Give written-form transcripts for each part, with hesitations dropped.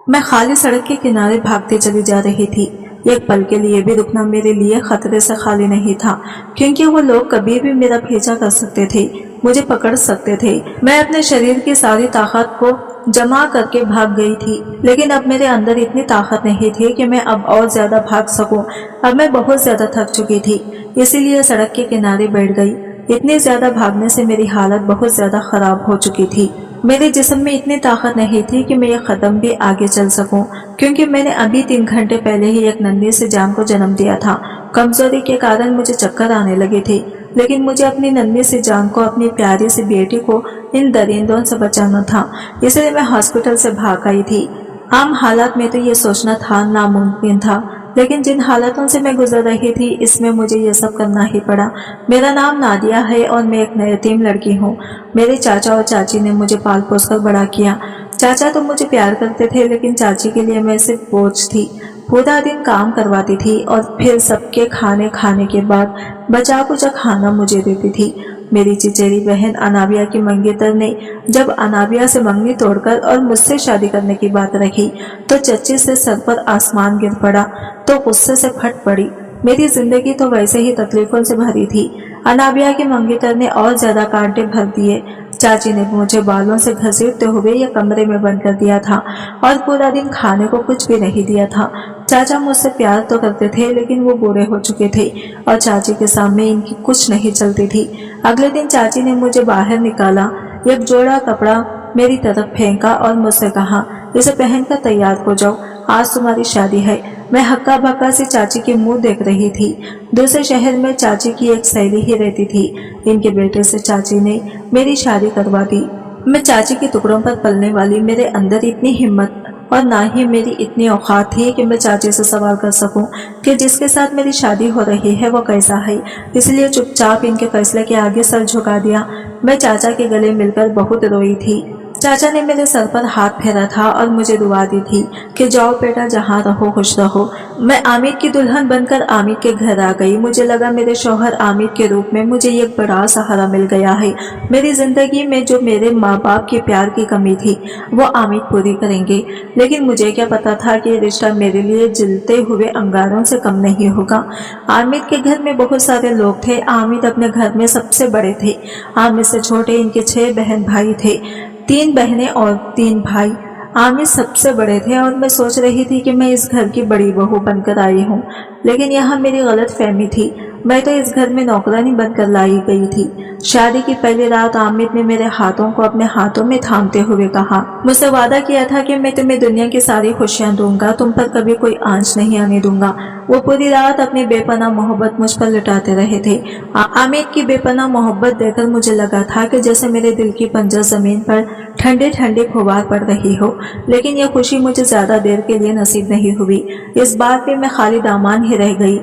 मैं खाली सड़क के किनारे भागती चली जा रही थी। एक पल के लिए भी रुकना मेरे लिए खतरे से खाली नहीं था, क्योंकि वो लोग कभी भी मेरा पीछा कर सकते थे, मुझे पकड़ सकते थे। मैं अपने शरीर की सारी ताकत को जमा करके भाग गई थी, लेकिन अब मेरे अंदर इतनी ताकत नहीं थी कि मैं अब और ज्यादा भाग सकूं। अब मैं बहुत ज्यादा थक चुकी थी, इसीलिए सड़क के किनारे बैठ गई। इतनी ज्यादा भागने से मेरी हालत बहुत ज्यादा खराब हो चुकी थी। मेरे जिस्म में इतनी ताकत नहीं थी कि मैं ये कदम भी आगे चल सकूं, क्योंकि मैंने अभी 3 घंटे पहले ही एक नन्ही सी जान को जन्म दिया था। कमजोरी के कारण मुझे चक्कर आने लगे थे, लेकिन मुझे अपनी नन्ही सी जान को, अपनी प्यारी सी बेटी को इन दरिंदों से बचाना था, इसलिए मैं हॉस्पिटल से भाग आई थी। आम हालात में तो ये सोचना था नामुमकिन था, लेकिन जिन हालातों से मैं गुजर रही थी, इसमें मुझे ये सब करना ही पड़ा। मेरा नाम नादिया है और मैं एक यतीम लड़की हूँ। मेरे चाचा और चाची ने मुझे पाल पोस कर बड़ा किया। चाचा तो मुझे प्यार करते थे, लेकिन चाची के लिए मैं सिर्फ बोझ थी। पूरा दिन काम करवाती थी और फिर सबके खाने के बाद बचा कुचा खाना मुझे देती थी। मेरी चिचेरी बहन अनाबिया की मंगेतर ने जब अनाबिया से मंगनी तोड़कर और मुझसे शादी करने की बात रखी, तो चच्ची से सर पर आसमान गिर पड़ा, तो गुस्से से फट पड़ी। मेरी जिंदगी तो वैसे ही तकलीफों से भरी थी। अनाबिया की मंगेतर ने और ज्यादा कांटे भर दिए। चाची ने मुझे बालों से घसीटते हुए या कमरे में बंद कर दिया था और पूरा दिन खाने को कुछ भी नहीं दिया था। चाचा मुझसे प्यार तो करते थे, लेकिन वो बूढ़े हो चुके थे और चाची के सामने इनकी कुछ नहीं चलती थी। अगले दिन चाची ने मुझे बाहर निकाला, एक जोड़ा कपड़ा मेरी तरफ फेंका और मुझसे कहा, इसे पहनकर तैयार हो जाओ, आज तुम्हारी शादी है। मैं हक्का बक्का से चाची के मुंह देख रही थी। दूसरे शहर में चाची की एक सहेली ही रहती थी। इनके बेटे से चाची ने मेरी शादी करवा दी। मैं चाची के टुकड़ों पर पलने वाली, मेरे अंदर इतनी हिम्मत और ना ही मेरी इतनी औकात थी कि मैं चाची से सवाल कर सकूं कि जिसके साथ मेरी शादी हो रही है वो कैसा है। इसलिए चुपचाप इनके फैसले के आगे सर झुका दिया। मैं चाचा के गले मिलकर बहुत रोई थी। चाचा ने मेरे सर पर हाथ फेरा था और मुझे दुआ दी थी कि जाओ बेटा, जहाँ रहो खुश रहो। मैं आमिर की दुल्हन बनकर आमिर के घर आ गई। मुझे लगा मेरे शौहर आमिर के रूप में मुझे एक बड़ा सहारा मिल गया है। मेरी जिंदगी में जो मेरे माँ बाप के प्यार की कमी थी वो आमिर पूरी करेंगे, लेकिन मुझे क्या पता था कि ये रिश्ता मेरे लिए जलते हुए अंगारों से कम नहीं होगा। आमिर के घर में बहुत सारे लोग थे। आमिर अपने घर में सबसे बड़े थे। आमिर से छोटे इनके 6 बहन भाई थे, 3 बहनें और 3 भाई। आमिर सबसे बड़े थे और मैं सोच रही थी कि मैं इस घर की बड़ी बहू बनकर आई हूँ, लेकिन यहाँ मेरी गलत फहमी थी। मैं तो इस घर में नौकरानी बनकर लाई गई थी। शादी की पहली रात आमिर ने मेरे हाथों को अपने हाथों में थामते हुए कहा, मुझसे वादा किया था कि मैं तुम्हें दुनिया की सारी खुशियाँ दूंगा, तुम पर कभी कोई आंच नहीं आने दूंगा। वो पूरी रात अपनी बेपनाह मोहब्बत मुझ पर लुटाते रहे थे। आमिर की बेपनाह मोहब्बत देखकर मुझे लगा था कि जैसे मेरे दिल की पंजर जमीन पर ठंडे ठंडे फुहार पड़ रही हो, लेकिन यह खुशी मुझे ज्यादा देर के लिए नसीब नहीं हुई। इस बार भी मैं खाली दामन ही रह गई।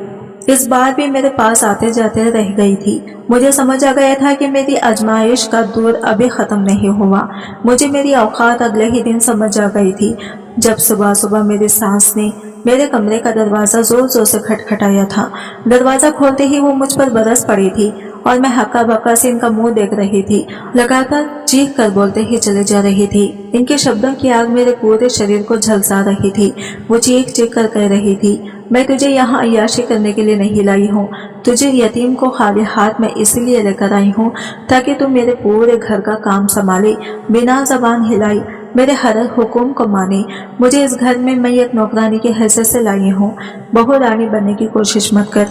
इस बार भी मेरे पास आते जाते रह गई थी। मुझे समझ आ गया था कि मेरी आजमाइश का दौर अभी खत्म नहीं हुआ। मुझे मेरी औकात अगले ही दिन समझ आ गई थी, जब सुबह सुबह मेरी सास ने मेरे कमरे का दरवाजा जोर जोर से खटखटाया था। दरवाजा खोलते ही वो मुझ पर बरस पड़ी थी और मैं हक्का बक्का से इनका मुंह देख रही थी। लगातार चीख कर बोलते ही चले जा रही थी। इनके शब्दों की आग मेरे पूरे शरीर को झलसा रही थी। वो चीख चीख कर कह रही थी, मैं तुझे यहाँ अय्याशी करने के लिए नहीं लाई हूँ, तुझे यतीम को खाली हाथ में इसलिए लेकर आई हूँ ताकि तू मेरे पूरे घर का काम संभाले, बिना जबान हिलाई मेरे हर हुक्म को माने। मुझे इस घर में मैं एक नौकरानी की हैसियत से लाई हूँ। बहू रानी बनने की कोशिश मत कर।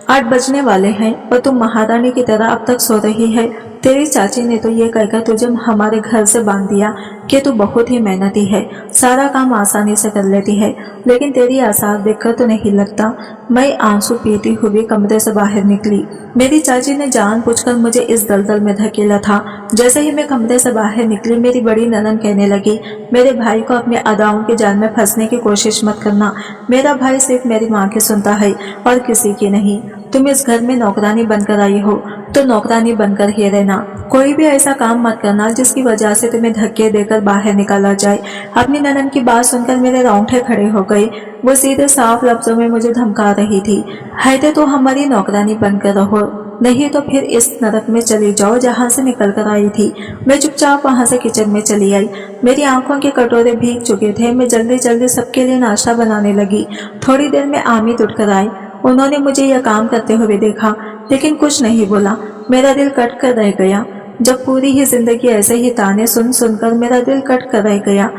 8 बजने वाले हैं और तुम महारानी की तरह अब तक सो रही है। तेरी चाची ने तो ये कहकर तुझे हमारे घर से बांध दिया कि तू बहुत ही मेहनती है, सारा काम आसानी से कर लेती है, लेकिन तेरी आसार देखकर तो नहीं लगता। मैं आंसू पीती हुई कमरे से बाहर निकली। मेरी चाची ने जानबूझकर मुझे इस दलदल में धकेला था। जैसे ही मैं कमरे से बाहर निकली, मेरी बड़ी ननद कहने लगी, मेरे भाई को अपने अदाओं के जाल में फंसने की कोशिश मत करना। मेरा भाई सिर्फ मेरी माँ की सुनता है और किसी की नहीं। तुम इस घर में नौकरानी बनकर आई हो तो नौकरानी बनकर ही रहना। कोई भी ऐसा काम मत करना जिसकी वजह से तुम्हें धक्के देकर बाहर निकाला जाए। अपनी ननद की बात सुनकर मेरे रोंगटे खड़े हो गए। वो सीधे साफ लफ्जों में मुझे धमका रही थी, हैदे तो हमारी नौकरानी बनकर रहो, नहीं तो फिर इस नरक में चली जाओ जहाँ से निकल कर आई थी। मैं चुपचाप वहाँ से किचन में चली आई। मेरी आंखों के कटोरे भीग चुके थे। मैं जल्दी जल्दी सबके लिए नाश्ता बनाने लगी। थोड़ी देर में आमिद उठकर आए। उन्होंने मुझे यह काम करते हुए देखा, लेकिन कुछ नहीं बोला। मेरा दिल कट कर रह गया। जब पूरी ही जिंदगी ऐसे ही ताने सुन सुनकर मेरा दिल कट कर रह गया।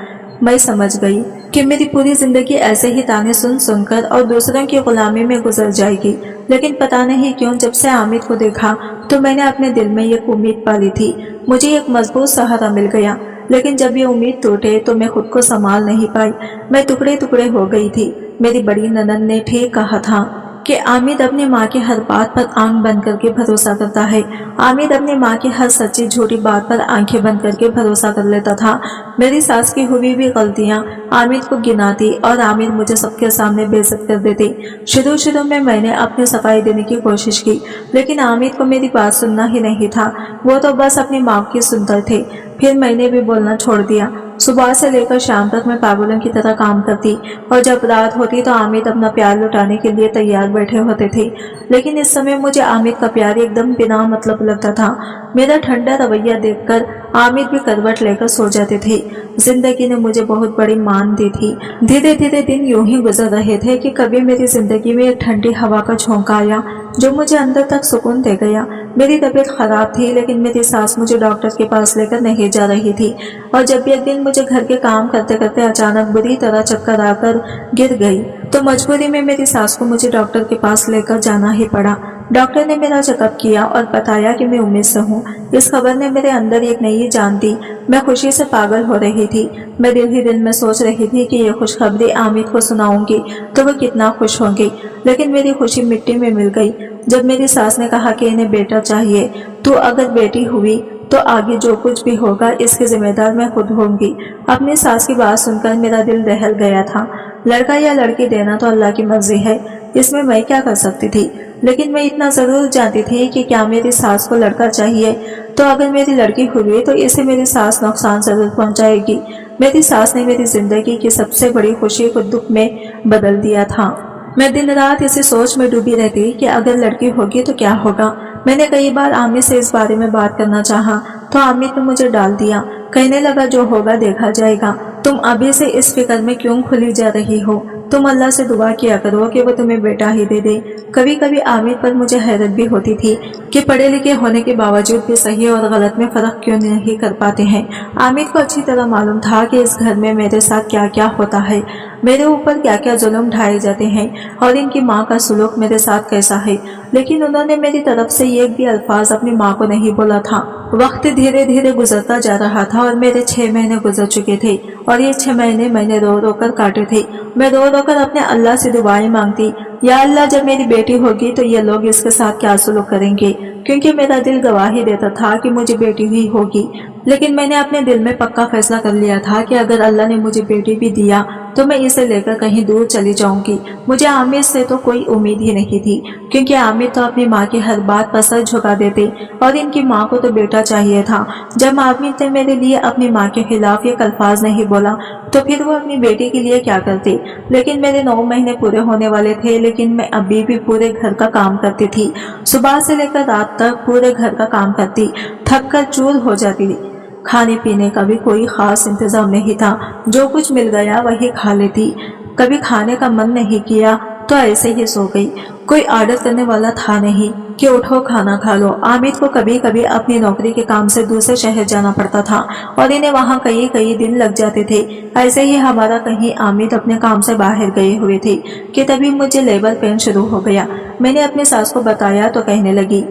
मैं समझ गई कि मेरी पूरी जिंदगी ऐसे ही ताने सुन सुनकर और दूसरों की गुलामी में गुजर जाएगी। लेकिन पता नहीं क्यों जब से आमिद को देखा तो मैंने अपने दिल में एक उम्मीद पाली थी। मुझे एक मजबूत सहारा मिल गया। लेकिन जब ये उम्मीद टूटे तो मैं खुद को संभाल नहीं पाई। मैं टुकड़े टुकड़े हो गई थी। मेरी बड़ी ननद ने ठीक कहा था कि आमिद अपनी माँ की हर बात पर आंख बंद करके भरोसा करता है। आमिद अपनी माँ की हर सच्ची झूठी बात पर आंखें बंद करके भरोसा कर लेता था। मेरी सास की हुई भी गलतियाँ आमिद को गिनाती और आमिद मुझे सबके सामने बेइज्जत कर देती। शुरू में मैंने अपनी सफाई देने की कोशिश की, लेकिन आमिद को मेरी बात सुनना ही नहीं था। वो तो बस अपनी माँ की सुनते थे। फिर मैंने भी बोलना छोड़ दिया। सुबह से लेकर शाम तक मैं पागलों की तरह काम करती और जब रात होती तो आमिद अपना प्यार लुटाने के लिए तैयार बैठे होते थे। लेकिन इस समय मुझे आमिद का प्यार एकदम बिना मतलब लगता था। मेरा ठंडा रवैया देखकर आमिद भी करवट लेकर सो जाते थे। जिंदगी ने मुझे बहुत बड़ी मान दी थी। धीरे धीरे दिन यूं ही गुजर रहे थे कि कभी मेरी जिंदगी में एक ठंडी हवा का झोंका आया जो मुझे अंदर तक सुकून दे गया। मेरी तबीयत खराब थी, लेकिन मेरी सास मुझे डॉक्टर के पास लेकर नहीं जा रही थी। और जब भी एक दिन मुझे घर के काम करते करते अचानक बुरी तरह चक्कर आकर गिर गई तो मजबूरी में मेरी सास को मुझे डॉक्टर के पास लेकर जाना ही पड़ा। डॉक्टर ने मेरा चेकअप किया और बताया कि मैं उम्मीद से हूँ। इस खबर ने मेरे अंदर एक नई जान दी। मैं खुशी से पागल हो रही थी। मैं दिल ही दिल में सोच रही थी कि ये खुशखबरी आमिद को सुनाऊंगी तो वो कितना खुश होंगी। लेकिन मेरी खुशी मिट्टी में मिल गई जब मेरी सास ने कहा कि इन्हें बेटा चाहिए। तो अगर बेटी हुई तो आगे जो कुछ भी होगा इसके जिम्मेदार मैं खुद होंगी। अपनी सास की बात सुनकर मेरा दिल दहल गया था। लड़का या लड़की देना तो अल्लाह की मर्जी है, इसमें मैं क्या कर सकती थी। लेकिन मैं इतना जरूर जानती थी कि क्या मेरी सास को लड़का चाहिए तो अगर मेरी लड़की हुई तो इसे मेरी सास नुकसान जरूर पहुंचाएगी। मेरी सास ने मेरी जिंदगी की सबसे बड़ी खुशी को दुख में बदल दिया था। मैं दिन रात इसी सोच में डूबी रहती कि अगर लड़की होगी तो क्या होगा। मैंने कई बार आमिर से इस बारे में बात करना चाहा तो आमिर ने मुझे डाल दिया। कहने लगा जो होगा देखा जाएगा। तुम अभी से इस फिक्र में क्यों खुली जा रही हो। तुम अल्लाह से दुआ किया करो कि वो तुम्हें बेटा ही दे दे। कभी कभी आमिर पर मुझे हैरत भी होती थी कि पढ़े लिखे होने के बावजूद भी सही और गलत में फर्क क्यों नहीं कर पाते हैं। आमिर को अच्छी तरह मालूम था कि इस घर में मेरे साथ क्या क्या होता है, मेरे ऊपर क्या क्या जुल्म ढाए जाते हैं और इनकी माँ का सुलूक मेरे साथ कैसा है। लेकिन उन्होंने मेरी तरफ से एक भी अल्फाज अपनी माँ को नहीं बोला था। वक्त धीरे धीरे गुजरता जा रहा था और मेरे 6 महीने गुजर चुके थे और ये 6 महीने मैंने रो रो कर काटे थे। मैं रो रो कर अपने अल्लाह से दुआएं मांगती, या अल्लाह जब मेरी बेटी होगी तो ये लोग इसके साथ क्या सुलूक करेंगे, क्योंकि मेरा दिल गवाही देता था कि मुझे बेटी ही होगी। लेकिन मैंने अपने दिल में पक्का फैसला कर लिया था कि अगर अल्लाह ने मुझे बेटी भी दिया तो मैं इसे लेकर कहीं दूर चली जाऊंगी। मुझे आमिर से तो कोई उम्मीद ही नहीं थी, क्योंकि आमिर तो अपनी माँ की हर बात पर सर झुका देते और इनकी माँ को तो बेटा चाहिए था। जब आमिर ने मेरे लिए अपनी माँ के खिलाफ एक अल्फाज नहीं बोला तो फिर वो अपनी बेटी के लिए क्या करती। लेकिन मेरे 9 महीने पूरे होने वाले थे, लेकिन मैं अभी भी पूरे घर का काम करती थी। सुबह से लेकर रात तक पूरे घर का काम करती, थक कर चूर हो जाती थी। खाने पीने का भी कोई खास इंतजाम नहीं था, जो कुछ मिल गया वही खा लेती। कभी खाने का मन नहीं किया तो ऐसे ही सो गई। कोई आर्डर करने वाला था नहीं कि उठो खाना खा लो। आमिर को कभी कभी अपनी नौकरी के काम से दूसरे शहर जाना पड़ता था और इन्हें वहाँ कई दिन लग जाते थे। ऐसे ही हमारा कहीं आमिर अपने काम से बाहर गए हुए थे कि तभी मुझे लेबर पेन शुरू हो गया। मैंने अपनी सास को बताया तो कहने लगी,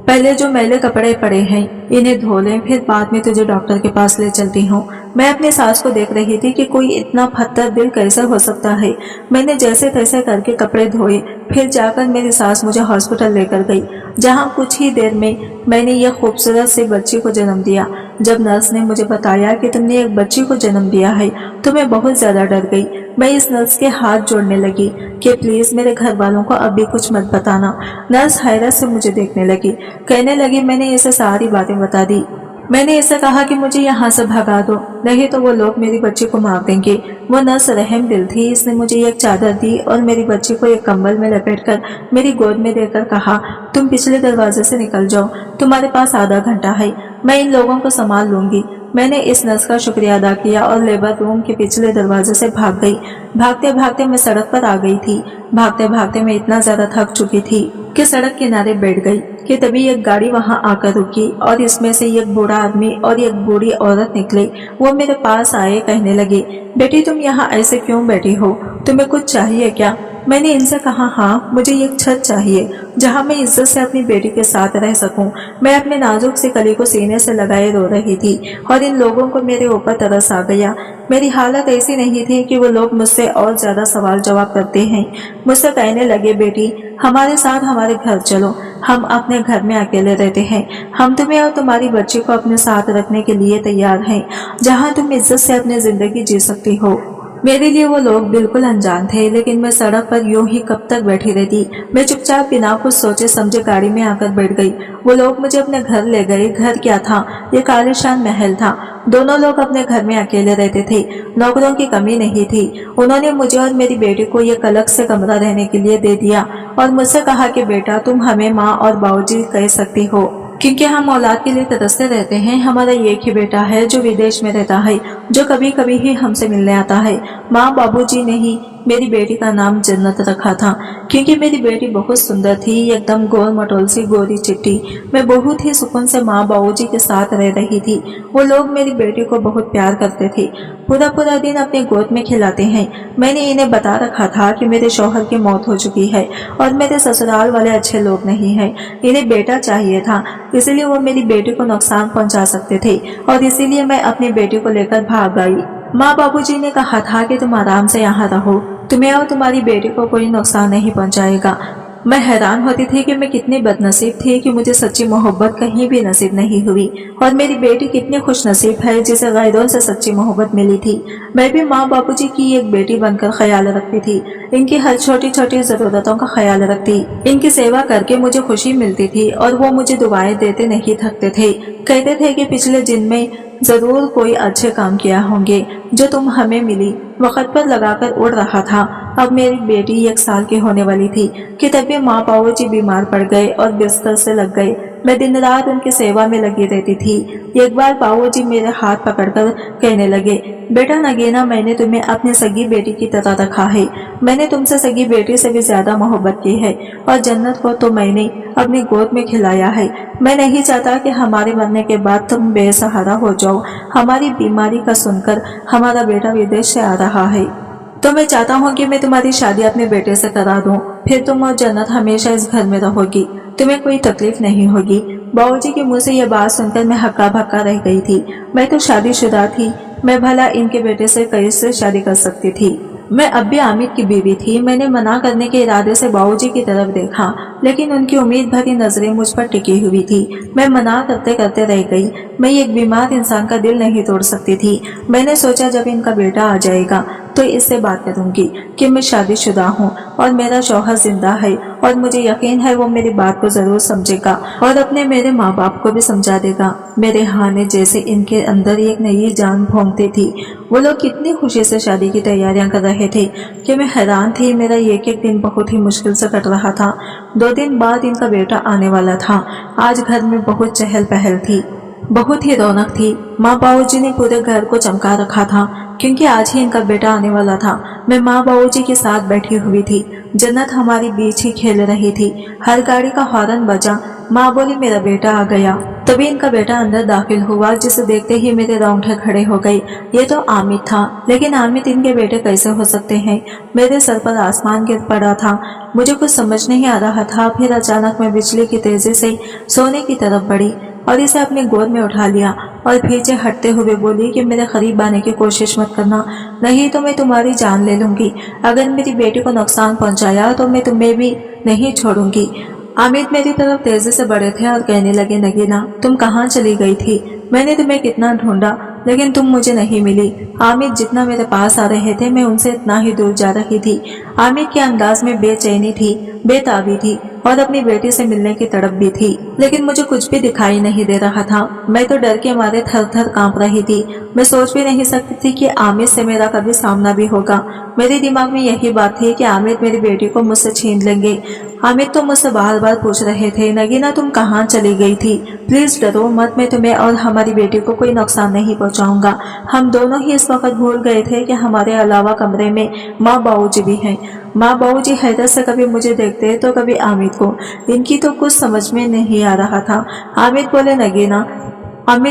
पहले जो मैले कपड़े पड़े हैं इन्हें धो लें, फिर बाद में तुझे डॉक्टर के पास ले चलती हूँ। मैं अपनी सास को देख रही थी कि कोई इतना पत्थर दिल कैसे हो सकता है। मैंने जैसे तैसे करके कपड़े धोए, फिर जाकर मेरी सास मुझे हॉस्पिटल लेकर गई, जहाँ कुछ ही देर में मैंने यह खूबसूरत सी बच्ची को जन्म दिया। जब नर्स ने मुझे बताया कि तुमने एक बच्ची को जन्म दिया है तो मैं बहुत ज्यादा डर गई। मैं इस नर्स के हाथ जोड़ने लगी कि प्लीज मेरे घर वालों को अभी कुछ मत बताना। नर्स हैरत से मुझे देखने लगी, कहने लगी मैंने इसे सारी बातें बता दी। मैंने इसे कहा कि मुझे यहाँ से भगा दो, नहीं तो वो लोग मेरी बच्ची को मार देंगे। वो नर्स रहम दिल थी, इसने मुझे एक चादर दी और मेरी बच्ची को एक कंबल में लपेटकर मेरी गोद में देकर कहा, तुम पिछले दरवाजे से निकल जाओ, तुम्हारे पास आधा घंटा है, मैं इन लोगों को संभाल लूंगी। मैंने इस नर्स का शुक्रिया अदा किया और लेबर रूम के पिछले दरवाजे से भाग गई। भागते भागते मैं सड़क पर आ गई थी। भागते भागते मैं इतना ज्यादा थक चुकी थी कि सड़क किनारे बैठ गई कि तभी एक गाड़ी वहां आकर रुकी और इसमें से एक बूढ़ा आदमी और एक बूढ़ी औरत निकले। वो मेरे पास आए, कहने लगे, बेटी तुम यहाँ ऐसे क्यों बैठी हो, तुम्हें कुछ चाहिए क्या? मैंने इनसे कहा, हाँ, मुझे एक छत चाहिए जहाँ मैं इज्जत से अपनी बेटी के साथ रह सकूं। मैं अपने नाजुक से कली को सीने से लगाए रो रही थी और इन लोगों को मेरे ऊपर तरस आ गया। मेरी हालत ऐसी नहीं थी कि वो लोग मुझसे और ज्यादा सवाल जवाब करते हैं। मुझसे कहने लगे, बेटी हमारे साथ हमारे घर चलो, हम अपने घर में अकेले रहते हैं, हम तुम्हें और तुम्हारी बच्ची को अपने साथ रखने के लिए तैयार हैं, जहाँ तुम इज्जत से अपनी जिंदगी जी सकती हो। मेरे लिए वो लोग बिल्कुल अनजान थे, लेकिन मैं सड़क पर यूं ही कब तक बैठी रहती। मैं चुपचाप बिना कुछ सोचे समझे गाड़ी में आकर बैठ गई। वो लोग मुझे अपने घर ले गए। घर क्या था, ये कालीशान महल था। दोनों लोग अपने घर में अकेले रहते थे, नौकरों की कमी नहीं थी। उन्होंने मुझे और मेरी बेटी को एक अलग से कमरा रहने के लिए दे दिया और मुझसे कहा कि बेटा तुम हमें माँ और बाबूजी कह सकती हो, क्योंकि हम औलाद के लिए तरसते रहते हैं। हमारा एक ही बेटा है जो विदेश में रहता है, जो कभी कभी ही हमसे मिलने आता है। माँ बाबूजी ने ही मेरी बेटी का नाम जन्नत रखा था, क्योंकि मेरी बेटी बहुत सुंदर थी, एकदम गोल मटोल सी गोरी चिट्टी। मैं बहुत ही सुकून से माँ बाबूजी के साथ रह रही थी। वो लोग मेरी बेटी को बहुत प्यार करते थे, पूरा पूरा दिन अपने गोद में खिलाते हैं। मैंने इन्हें बता रखा था कि मेरे शौहर की मौत हो चुकी है और मेरे ससुराल वाले अच्छे लोग नहीं हैं। इन्हें बेटा चाहिए था, इसलिए वो मेरी बेटी को नुकसान पहुंचा सकते थे और इसीलिए मैं अपनी बेटी को लेकर भाग गई। माँ बाबूजी ने कहा था कि तुम आराम से यहाँ रहो, तुम्हें और तुम्हारी बेटी को कोई नुकसान नहीं पहुंचाएगा। मैं हैरान होती थी कि मैं कितनी बदनसीब थी कि मुझे सच्ची मोहब्बत कहीं भी नसीब नहीं हुई और मेरी बेटी कितनी खुश नसीब है जिसे गैरों से सच्ची मोहब्बत मिली थी। मैं भी माँ बाबूजी की एक बेटी बनकर ख्याल रखती थी, इनकी हर छोटी छोटी जरूरतों का ख्याल रखती, इनकी सेवा करके मुझे खुशी मिलती थी और वो मुझे दुआएं देते नहीं थकते थे। कहते थे कि पिछले दिन में जरूर कोई अच्छे काम किया होंगे जो तुम हमें मिली। वक्त पर लगाकर उड़ रहा था। अब मेरी बेटी 1 साल की होने वाली थी कि तभी माँ बाबूजी बीमार पड़ गए और बिस्तर से लग गए। मैं दिन रात उनकी सेवा में लगी रहती थी। एक बार बाबूजी मेरे हाथ पकड़कर कहने लगे, बेटा नगीना, मैंने तुम्हें अपनी सगी बेटी की तरह रखा है। मैंने तुमसे सगी बेटी से भी ज्यादा मोहब्बत की है और जन्नत को तो मैंने अपनी गोद में खिलाया है। मैं नहीं चाहता कि हमारे मरने के बाद तुम बेसहारा हो जाओ। हमारी बीमारी का सुनकर हमारा बेटा विदेश से आ रहा है, तो मैं चाहता हूँ कि मैं तुम्हारी शादी अपने बेटे से करा दूं, फिर तुम और जन्नत हमेशा इस घर में रहोगी, तुम्हें कोई तकलीफ नहीं होगी। बाबूजी के मुंह से यह बात सुनकर मैं हक्का भक्का रह गई थी। मैं तो शादीशुदा थी, मैं भला इनके बेटे से कैसे शादी कर सकती थी। मैं अब भी आमिर की बीवी थी। मैंने मना करने के इरादे से बाबूजी की तरफ देखा, लेकिन उनकी उम्मीद भरी नजरें मुझ पर टिकी हुई थी। मैं मना करते करते रह गई। मैं एक बीमार इंसान का दिल नहीं तोड़ सकती थी। मैंने सोचा जब इनका बेटा आ जाएगा तो इससे बात करूंगी कि मैं शादीशुदा हूँ और मेरा शौहर जिंदा है और मुझे यकीन है वो मेरी बात को जरूर समझेगा और अपने मेरे माँ बाप को भी समझा देगा। मेरे हाने जैसे इनके अंदर एक नई जान भोंकती थी। वो लोग कितनी खुशी से शादी की तैयारियां कर रहे थे कि मैं हैरान थी। मेरा एक एक दिन बहुत ही मुश्किल से कट रहा था। 2 दिन बाद इनका बेटा आने वाला था। आज घर में बहुत चहल पहल थी, बहुत ही रौनक थी। माँ बाबूजी ने पूरे घर को चमका रखा था क्योंकि आज ही इनका बेटा आने वाला था। मैं माँ बाबूजी के साथ बैठी हुई थी। जन्नत हमारी बीच ही खेल रही थी। हर गाड़ी का हॉर्न बजा। माँ बोली, मेरा बेटा आ गया। तभी इनका बेटा अंदर दाखिल हुआ, जिसे देखते ही मेरे रोंगटे खड़े हो गए। ये तो आमिर था, लेकिन आमिर इनके बेटे कैसे हो सकते हैं? मेरे सर पर आसमान गिर पड़ा था। मुझे कुछ समझ नहीं आ रहा था। फिर अचानक मैं बिजली की तेजी से सोने की तरफ बढ़ी और इसे अपने गोद में उठा लिया और पीछे हटते हुए बोली कि मेरे करीब आने की कोशिश मत करना, नहीं तो मैं तुम्हारी जान ले लूंगी। अगर मेरी बेटी को नुकसान पहुंचाया तो मैं तुम्हें भी नहीं छोड़ूंगी। आमिर मेरी तरफ तेजी से बढ़े थे और कहने लगे, नगीना तुम कहाँ चली गई थी? मैंने तुम्हें कितना ढूंढा लेकिन तुम मुझे नहीं मिली। आमिर जितना मेरे पास आ रहे थे मैं उनसे इतना ही दूर जा रही थी। आमिर के अंदाज में बेचैनी थी, बेताबी थी। और अपनी बेटी से मिलने की तड़प भी थी, लेकिन मुझे कुछ भी दिखाई नहीं दे रहा था। मैं तो डर के मारे थर थर कांप रही थी। मैं सोच भी नहीं सकती थी कि आमिर से मेरा कभी सामना भी होगा। मेरे दिमाग में यही बात थी कि आमिर मेरी बेटी को मुझसे छीन लेंगे। आमिर तो मुझसे बार बार पूछ रहे थे, नगीना तुम कहाँ चली गई थी? प्लीज डरो मत, मैं तुम्हें और हमारी बेटी को कोई नुकसान नहीं पहुँचाऊंगा। हम दोनों ही इस वक्त भूल गए थे कि हमारे अलावा कमरे में माँ बाबूजी भी हैं। माँ बाबूजी हैदर से कभी मुझे देखते तो कभी आमिर को। इनकी तो कुछ समझ में नहीं आ रहा था। अमित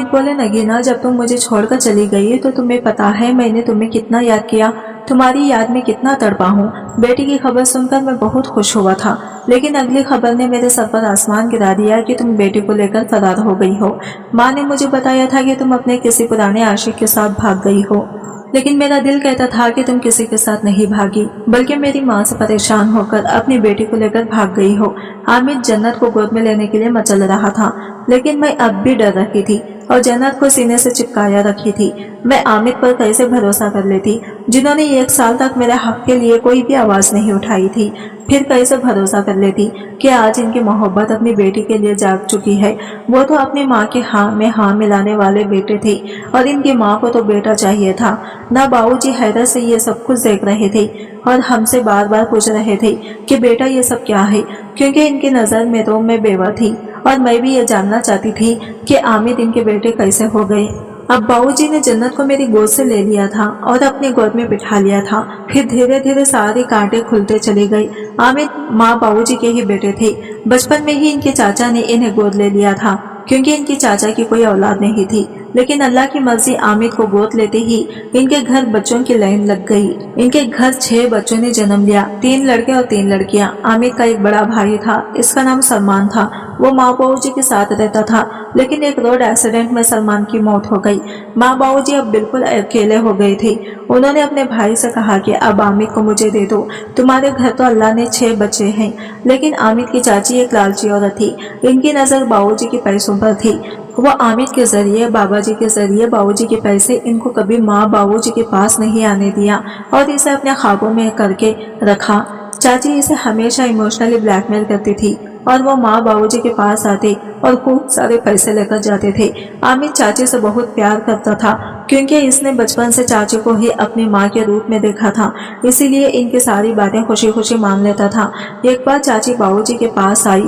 बोले, नगीना जब तुम मुझे छोड़कर चली गई तो तुम्हें पता है मैंने तुम्हें कितना याद किया, तुम्हारी याद में कितना तड़पा हूँ। बेटी की खबर सुनकर मैं बहुत खुश हुआ था, लेकिन अगली खबर ने मेरे सर पर आसमान गिरा दिया कि तुम बेटी को लेकर फरार हो गई हो। माँ ने मुझे बताया था कि तुम अपने किसी पुराने आशिक के साथ भाग गई हो, लेकिन मेरा दिल कहता था कि तुम किसी के साथ नहीं भागी, बल्कि मेरी माँ से परेशान होकर अपनी बेटी को लेकर भाग गई हो। आमिर जन्नत को गोद में लेने के लिए मचल रहा था, लेकिन मैं अब भी डर रही थी और जन्नत को सीने से चिपकाया रखी थी। मैं आमिर पर कैसे भरोसा कर लेती, जिन्होंने 1 साल तक मेरे हक के लिए कोई भी आवाज नहीं उठाई थी। फिर कैसे भरोसा कर लेती कि आज इनकी मोहब्बत अपनी बेटी के लिए जाग चुकी है। वो तो अपनी माँ के हाँ में हाँ मिलाने वाले बेटे थे, और इनकी माँ को तो बेटा चाहिए था ना। बाबूजी हैदर से ये सब कुछ देख रहे थे और हमसे बार बार पूछ रहे थे कि बेटा ये सब क्या है, क्योंकि इनकी नजर में तो मैं बेवा थी और मैं भी ये जानना चाहती थी कि आमिर इनके बेटे कैसे हो गए। अब बाबूजी ने जन्नत को मेरी गोद से ले लिया था और अपनी गोद में बिठा लिया था। फिर धीरे धीरे सारे कांटे खुलते चले गए। आमिर माँ बाबूजी के ही बेटे थे। बचपन में ही इनके चाचा ने इन्हें गोद ले लिया था, क्योंकि इनकी चाचा की कोई औलाद नहीं थी। लेकिन अल्लाह की मर्जी, आमिर को गोद लेते ही इनके घर बच्चों की लाइन लग गई। इनके घर 6 बच्चों ने जन्म लिया, 3 लड़के और 3 लड़कियां। आमिर का एक बड़ा भाई था, इसका नाम सलमान था। वो माँ बाबूजी के साथ रहता था, लेकिन एक रोड एक्सीडेंट में सलमान की मौत हो गई। माँ बाबूजी अब बिल्कुल अकेले हो गए थे। उन्होंने अपने भाई से कहा कि अब आमिर को मुझे दे दो, तुम्हारे घर तो अल्लाह ने 6 बच्चे हैं। लेकिन आमिर की चाची एक लालची औरत थी। इनकी नजर बाबूजी के पैसों पर थी। वो आमिर के जरिए, बाबाजी के जरिए बाबूजी के पैसे इनको कभी माँ बाबूजी के पास नहीं आने दिया और इसे अपने ख्वाबों में करके रखा। चाची इसे हमेशा इमोशनली ब्लैकमेल करती थी और वो माँ बाबूजी के पास आते और खूब सारे पैसे लेकर जाते थे। आमिर चाची से बहुत प्यार करता था, क्योंकि इसने बचपन से चाची को ही अपनी माँ के रूप में देखा था, इसीलिए इनकी सारी बातें खुशी खुशी मान लेता था। एक बार चाची बाबूजी के पास आई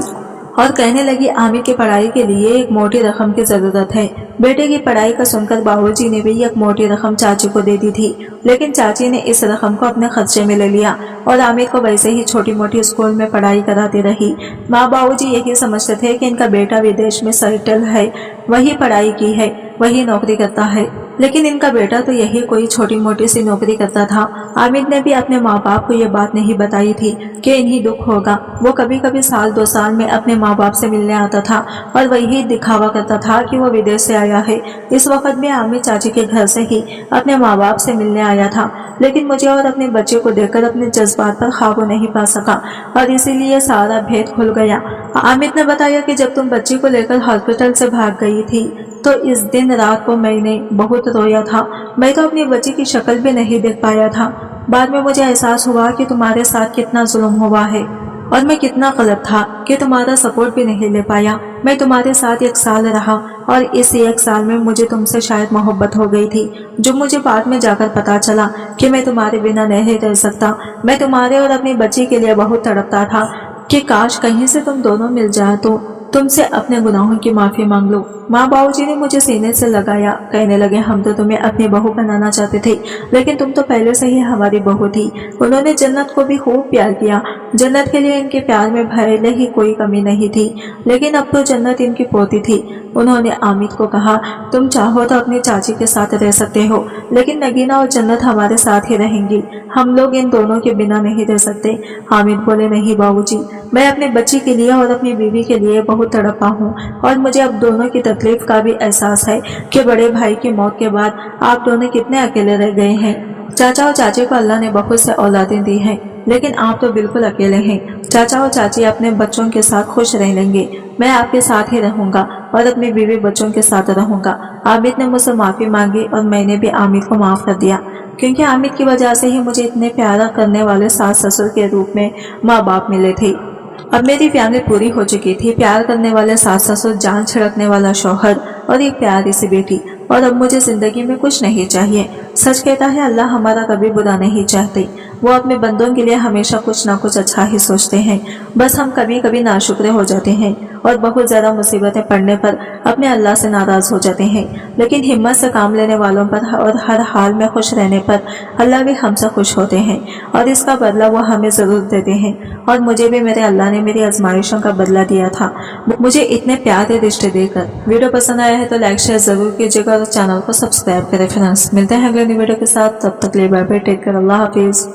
और कहने लगी, आमिर की पढ़ाई के लिए एक मोटी रकम की जरूरत है। बेटे की पढ़ाई का सुनकर बाबूजी ने भी एक मोटी रकम चाची को दे दी थी, लेकिन चाची ने इस रकम को अपने खर्चे में ले लिया और आमिर को वैसे ही छोटी मोटी स्कूल में पढ़ाई कराती रही। माँ बाबूजी यही समझते थे कि इनका बेटा विदेश में सेटल है, वही पढ़ाई की है, वही नौकरी करता है, लेकिन इनका बेटा तो यही कोई छोटी मोटी सी नौकरी करता था। आमिर ने भी अपने माँ बाप को ये बात नहीं बताई थी कि इन्हीं दुख होगा। वो कभी कभी साल 2 साल में अपने माँ बाप से मिलने आता था और वही दिखावा करता था कि वो विदेश से आया है। इस वक्त भी आमिर चाची के घर से ही अपने माँ बाप से मिलने आया था, लेकिन मुझे और अपने बच्चे को देखकर अपने जज्बात पर काबू नहीं पा सका और इसीलिए सारा भेद खुल गया। आमिर ने बताया कि जब तुम बच्ची को लेकर हॉस्पिटल से भाग गई थी तो इस दिन रात को मैंने बहुत रोया था। मैं तो अपनी बच्ची की शक्ल भी नहीं देख पाया था। बाद में मुझे एहसास हुआ कि तुम्हारे साथ कितना जुल्म हुआ है और मैं कितना गलत था कि तुम्हारा सपोर्ट भी नहीं ले पाया। मैं तुम्हारे साथ 1 साल रहा और इस 1 साल में मुझे तुमसे शायद मोहब्बत हो गई थी, जो मुझे बाद में जाकर पता चला कि मैं तुम्हारे बिना नहीं रह सकता। मैं तुम्हारे और अपनी बच्ची के लिए बहुत तड़पता था कि काश कहीं से तुम दोनों मिल जाए तो तुमसे अपने गुनाहों की माफी मांग लो। माँ बाबूजी ने मुझे सीने से लगाया, कहने लगे, हम तो तुम्हें अपनी बहू बनाना चाहते थे, लेकिन तुम तो पहले से ही हमारी बहू थी। उन्होंने जन्नत को भी खूब प्यार किया। जन्नत के लिए इनके प्यार में भले ही कोई कमी नहीं थी, लेकिन अब तो जन्नत इनकी पोती थी। उन्होंने आमिर को कहा, तुम चाहो तो अपनी चाची के साथ रह सकते हो, लेकिन नगीना और जन्नत हमारे साथ ही रहेंगी। हम लोग इन दोनों के बिना नहीं रह सकते। आमिर बोले, नहीं बाबूजी, मैं अपनी बच्ची के लिए और अपनी बीवी के लिए बहुत तड़पा हूँ और मुझे अब दोनों की तकलीफ का भी एहसास है कि बड़े भाई की मौत के बाद आप दोनों कितने अकेले रह गए हैं। चाचा और चाची को अल्लाह ने बहुत से औलादें दी हैं, लेकिन आप तो बिल्कुल अकेले हैं। चाचा और चाची अपने बच्चों के साथ खुश रह लेंगे, मैं आपके साथ ही रहूंगा और अपनी बीवी बच्चों के साथ रहूंगा। आमिर ने मुझसे माफी मांगी और मैंने भी आमिर को माफ कर दिया, क्योंकि आमिर की वजह से ही मुझे इतने प्यारा करने वाले सास ससुर के रूप में माँ बाप मिले थे। अब मेरी फैमिली पूरी हो चुकी थी, प्यार करने वाले सास ससुर, जान छिड़कने वाला शौहर और एक प्यारी सी बेटी। और अब मुझे जिंदगी में कुछ नहीं चाहिए। सच कहता है अल्लाह हमारा कभी बुरा नहीं चाहते, वो अपने बंदों के लिए हमेशा कुछ ना कुछ अच्छा ही सोचते हैं। बस हम कभी कभी नाशुक्र हो जाते हैं और बहुत ज्यादा मुसीबतें पड़ने पर अपने अल्लाह से नाराज हो जाते हैं। लेकिन हिम्मत से काम लेने वालों पर और हर हाल में खुश रहने पर अल्लाह भी हमसे खुश होते हैं और इसका बदला वो हमें जरूर देते हैं। और मुझे भी मेरे अल्लाह ने मेरी आजमाइशों का बदला दिया था, मुझे इतने प्यारे रिश्ते देकर। वीडियो पसंद आया है तो लाइक शेयर जरूर कीजिएगा और चैनल को सब्सक्राइब करें। फ्रेंड्स, मिलते हैं अगले वीडियो के साथ, तब तक के लिए बाय बाय, टेक केयर, अल्लाह हाफिज।